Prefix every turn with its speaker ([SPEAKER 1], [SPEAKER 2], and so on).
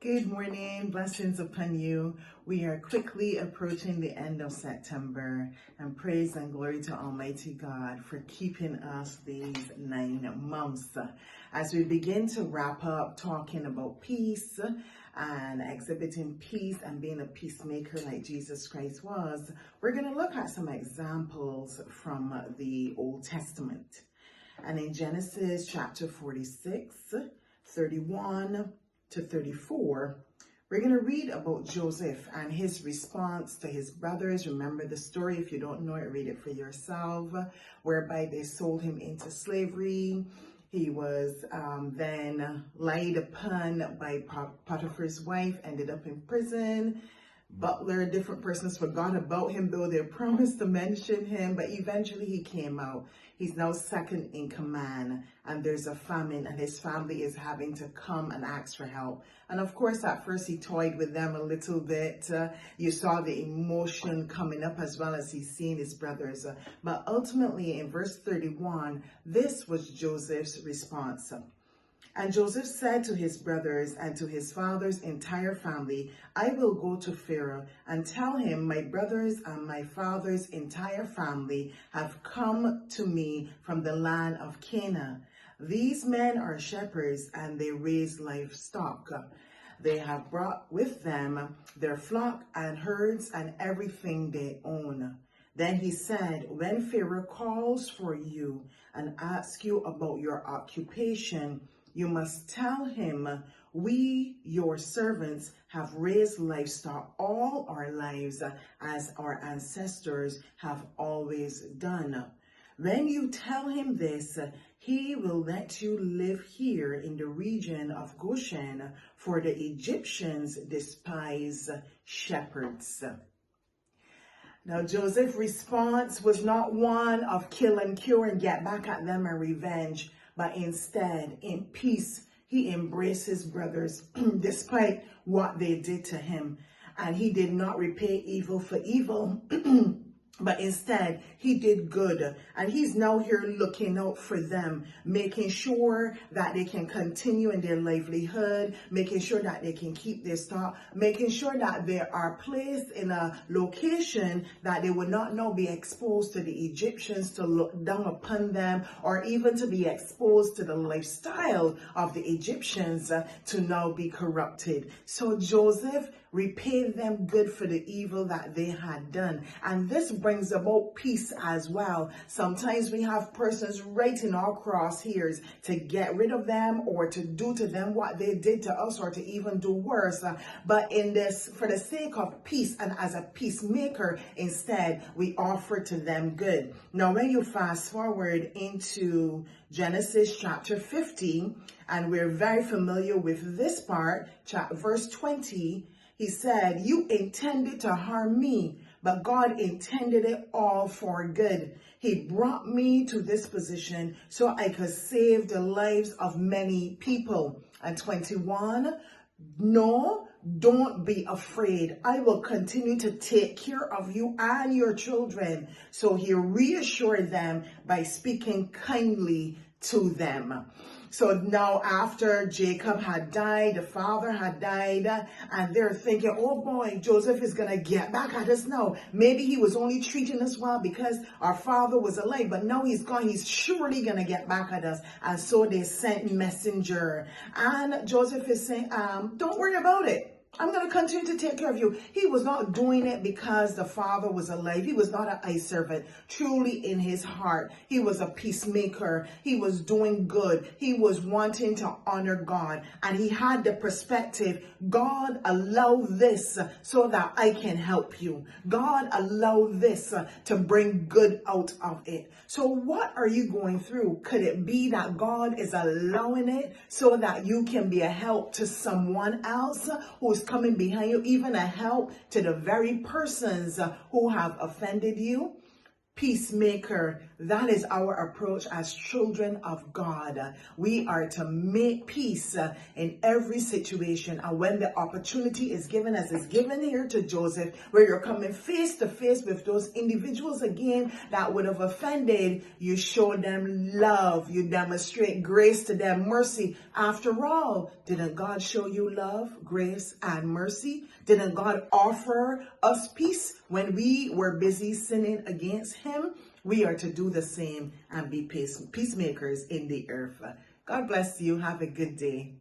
[SPEAKER 1] Good morning, blessings upon you. We are quickly approaching the end of September, and praise and glory to Almighty God for keeping us these 9 months. As we begin to wrap up talking about peace and exhibiting peace and being a peacemaker like Jesus Christ was, we're going to look at some examples from the Old Testament. And in Genesis chapter 46, 31 to 34, we're going to read about Joseph and his response to his brothers. Remember the story. If you don't know it, read it for yourself, whereby they sold him into slavery. He was then lied upon by Potiphar's wife, ended up in prison. Butler, different persons forgot about him, though they promised to mention him, but eventually he came out. He's now second in command, and there's a famine, and his family is having to come and ask for help. And of course, at first he toyed with them a little bit. You saw the emotion coming up as well as he's seeing his brothers. But ultimately, in verse 31, this was Joseph's response. And Joseph said to his brothers and to his father's entire family, I will go to Pharaoh and tell him, my brothers and my father's entire family have come to me from the land of Canaan. These men are shepherds and they raise livestock. They have brought with them their flock and herds and everything they own. Then he said, when Pharaoh calls for you and asks you about your occupation, you must tell him, we, your servants, have raised livestock all our lives, as our ancestors have always done. When you tell him this, he will let you live here in the region of Goshen, for the Egyptians despise shepherds. Now, Joseph's response was not one of kill and cure and get back at them and revenge, but instead, in peace, he embraced his brothers despite what they did to him. And he did not repay evil for evil, but instead, he did good. And he's now here looking out for them, making sure that they can continue in their livelihood, making sure that they can keep their stock, making sure that they are placed in a location that they would not now be exposed to the Egyptians to look down upon them, or even to be exposed to the lifestyle of the Egyptians to now be corrupted. So Joseph repaid them good for the evil that they had done. And this brings about peace as well. Sometimes we have persons right in our crosshairs to get rid of them or to do to them what they did to us, or to even do worse. But in this, for the sake of peace and as a peacemaker, instead, we offer to them good. Now, when you fast forward into Genesis chapter 50, and we're very familiar with this part, verse 20, he said, you intended to harm me, but God intended it all for good. He brought me to this position so I could save the lives of many people. And 21, no, don't be afraid. I will continue to take care of you and your children. So he reassured them by speaking kindly to them. So now after Jacob had died, the father had died, and they're thinking, oh boy, Joseph is going to get back at us now. Maybe he was only treating us well because our father was alive, but now he's gone. He's surely going to get back at us. And so they sent messenger. And Joseph is saying, don't worry about it. I'm going to continue to take care of you. He was not doing it because the father was alive. He was not an eye servant. Truly in his heart, he was a peacemaker. He was doing good. He was wanting to honor God. And he had the perspective, God, allow this so that I can help you. God, allow this to bring good out of it. So what are you going through? Could it be that God is allowing it so that you can be a help to someone else who's coming behind you, even a help to the very persons who have offended you? Peacemaker, That is our approach as children of God. We are to make peace in every situation. And when the opportunity is given, as is given here to Joseph, where you're coming face to face with those individuals again that would have offended, you show them love. You demonstrate grace to them, mercy. After all, didn't God show you love, grace, and mercy? Didn't God offer us peace when we were busy sinning against him? We are to do the same and be peacemakers in the earth. God bless you. Have a good day.